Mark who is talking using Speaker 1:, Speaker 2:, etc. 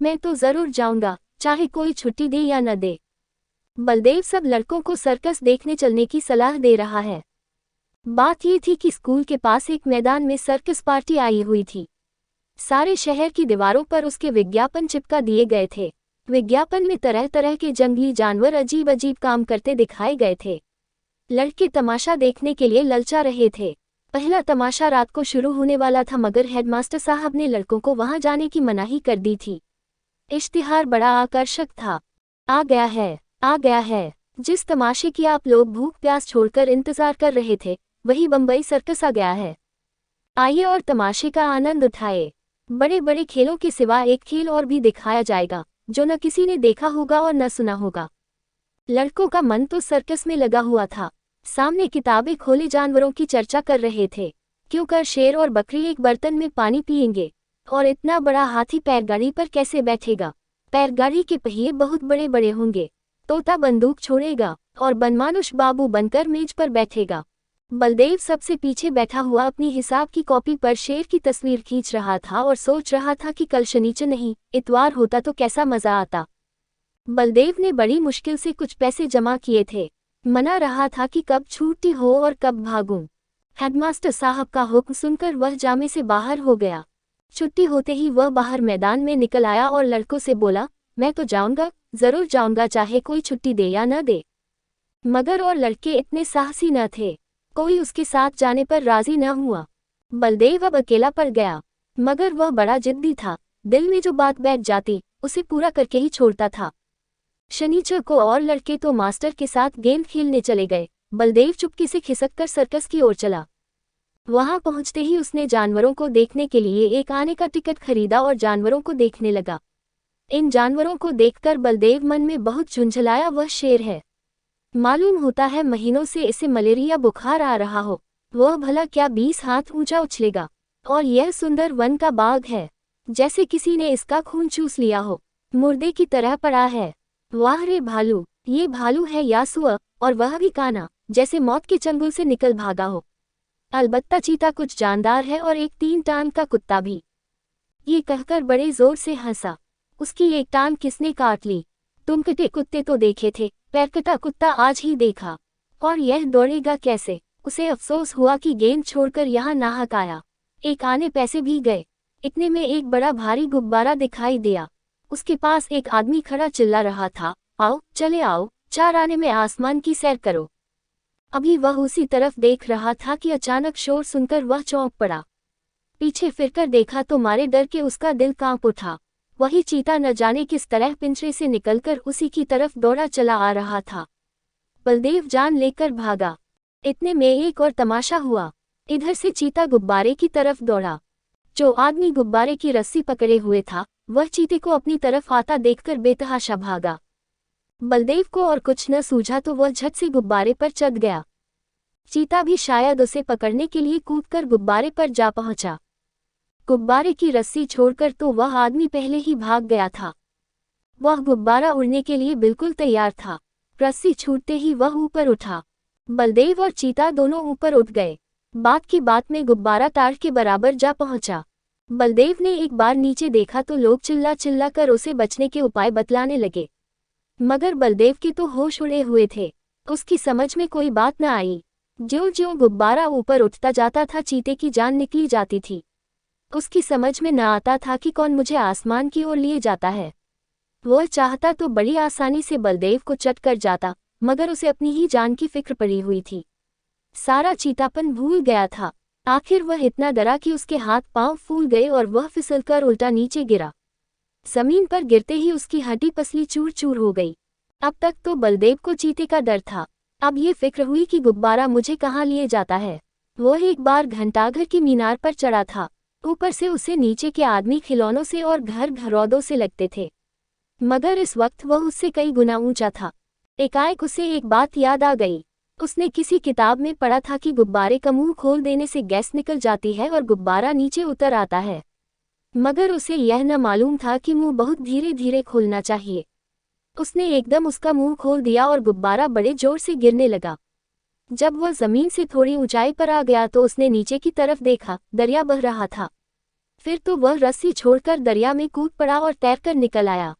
Speaker 1: मैं तो जरूर जाऊंगा, चाहे कोई छुट्टी दे या न दे। बलदेव सब लड़कों को सर्कस देखने चलने की सलाह दे रहा है। बात ये थी कि स्कूल के पास एक मैदान में सर्कस पार्टी आई हुई थी। सारे शहर की दीवारों पर उसके विज्ञापन चिपका दिए गए थे। विज्ञापन में तरह तरह के जंगली जानवर अजीब अजीब काम करते दिखाए गए थे। लड़के तमाशा देखने के लिए ललचा रहे थे। पहला तमाशा रात को शुरू होने वाला था, मगर हेडमास्टर साहब ने लड़कों को वहां जाने की मनाही कर दी थी। इश्तिहार बड़ा आकर्षक था। आ गया है, आ गया है। जिस तमाशे की आप लोग भूख प्यास छोड़कर इंतजार कर रहे थे, वही बम्बई सर्कस आ गया है। आइए और तमाशे का आनंद उठाए। बड़े बड़े खेलों के सिवा एक खेल और भी दिखाया जाएगा, जो न किसी ने देखा होगा और न सुना होगा। लड़कों का मन तो सर्कस में लगा हुआ था। सामने किताबें खोले जानवरों की चर्चा कर रहे थे। क्यों कर शेर और बकरी एक बर्तन में पानी पिएंगे, और इतना बड़ा हाथी पैरगाड़ी पर कैसे बैठेगा? पैरगाड़ी के पहिए बहुत बड़े बड़े होंगे। तोता बंदूक छोड़ेगा और बनमानुष बाबू बनकर मेज पर बैठेगा। बलदेव सबसे पीछे बैठा हुआ अपनी हिसाब की कॉपी पर शेर की तस्वीर खींच रहा था और सोच रहा था कि कल शनिचर नहीं, इतवार होता तो कैसा मजा आता। बलदेव ने बड़ी मुश्किल से कुछ पैसे जमा किए थे। मना रहा था कि कब छुट्टी हो और कब भागूं। हेडमास्टर साहब का हुक्म सुनकर वह जामे से बाहर हो गया। छुट्टी होते ही वह बाहर मैदान में निकल आया और लड़कों से बोला, मैं तो जाऊंगा, जरूर जाऊंगा, चाहे कोई छुट्टी दे या न दे। मगर और लड़के इतने साहसी न थे। कोई उसके साथ जाने पर राजी न हुआ। बलदेव अब अकेला पड़ गया। मगर वह बड़ा जिद्दी था। दिल में जो बात बैठ जाती, उसे पूरा करके ही छोड़ता था। शनिचर को और लड़के तो मास्टर के साथ गेम खेलने चले गए। बलदेव चुपके से खिसक कर सर्कस की ओर चला। वहां पहुंचते ही उसने जानवरों को देखने के लिए एक आने का टिकट खरीदा और जानवरों को देखने लगा। इन जानवरों को देखकर बलदेव मन में बहुत झुंझलाया। वह शेर है। मालूम होता है महीनों से इसे मलेरिया बुखार आ रहा हो। वह भला क्या 20 हाथ ऊंचा उछलेगा। और यह सुंदर वन का बाग है, जैसे किसी ने इसका खून चूस लिया हो, मुर्दे की तरह पड़ा है। वाह रे भालू, ये भालू है या सुअर, और वह भी काना, जैसे मौत के चंगुल से निकल भागा हो। अलबत्ता चीता कुछ जानदार है और एक 3 टांग का कुत्ता भी। ये कहकर बड़े जोर से हंसा। उसकी एक टांग किसने काट ली? तुम कटे कुत्ते तो देखे थे, पैरकटा कुत्ता आज ही देखा। और यह दौड़ेगा कैसे? उसे अफसोस हुआ कि गेंद छोड़कर यहाँ नाहक आया। एक आने पैसे भी गए। इतने में एक बड़ा भारी गुब्बारा दिखाई दिया। उसके पास एक आदमी खड़ा चिल्ला रहा था, आओ चले आओ, 4 आने में आसमान की सैर करो। अभी वह उसी तरफ देख रहा था कि अचानक शोर सुनकर वह चौंक पड़ा। पीछे फिरकर देखा तो मारे डर के उसका दिल कांप उठा। वही चीता न जाने किस तरह पिंजरे से निकलकर उसी की तरफ दौड़ा चला आ रहा था। बलदेव जान लेकर भागा। इतने में एक और तमाशा हुआ। इधर से चीता गुब्बारे की तरफ दौड़ा। जो आदमी गुब्बारे की रस्सी पकड़े हुए था, वह चीते को अपनी तरफ आता देखकर बेतहाशा भागा। बलदेव को और कुछ न सूझा तो वह झट से गुब्बारे पर चढ़ गया। चीता भी शायद उसे पकड़ने के लिए कूदकर गुब्बारे पर जा पहुंचा। गुब्बारे की रस्सी छोड़कर तो वह आदमी पहले ही भाग गया था। वह गुब्बारा उड़ने के लिए बिल्कुल तैयार था। रस्सी छूटते ही वह ऊपर उठा। बलदेव और चीता दोनों ऊपर उठ गए। बात की बात में गुब्बारा तार के बराबर जा पहुंचा। बलदेव ने एक बार नीचे देखा तो लोग चिल्ला चिल्ला कर उसे बचने के उपाय बतलाने लगे। मगर बलदेव के तो होश उड़े हुए थे। उसकी समझ में कोई बात न आई। ज्यों-ज्यों गुब्बारा ऊपर उठता जाता था, चीते की जान निकली जाती थी। उसकी समझ में न आता था कि कौन मुझे आसमान की ओर लिए जाता है। वह चाहता तो बड़ी आसानी से बलदेव को चट कर जाता, मगर उसे अपनी ही जान की फिक्र पड़ी हुई थी। सारा चीतापन भूल गया था। आखिर वह इतना डरा कि उसके हाथ पांव फूल गए और वह फिसलकर उल्टा नीचे गिरा। जमीन पर गिरते ही उसकी हड्डी पसली चूर चूर हो गई। अब तक तो बलदेव को चीते का डर था। अब ये फिक्र हुई कि गुब्बारा मुझे कहाँ लिए जाता है। वह एक बार घंटाघर की मीनार पर चढ़ा था। ऊपर से उसे नीचे के आदमी खिलौनों से और घर घरौदों से लगते थे, मगर इस वक्त वह उससे कई गुना ऊंचा था। एकाएक उसे एक बात याद आ गई। उसने किसी किताब में पढ़ा था कि गुब्बारे का मुंह खोल देने से गैस निकल जाती है और गुब्बारा नीचे उतर आता है। मगर उसे यह न मालूम था कि मुंह बहुत धीरे धीरे खोलना चाहिए। उसने एकदम उसका मुंह खोल दिया और गुब्बारा बड़े जोर से गिरने लगा। जब वह जमीन से थोड़ी ऊंचाई पर आ गया तो उसने नीचे की तरफ देखा। दरिया बह रहा था। फिर तो वह रस्सी छोड़कर दरिया में कूद पड़ा और तैरकर निकल आया।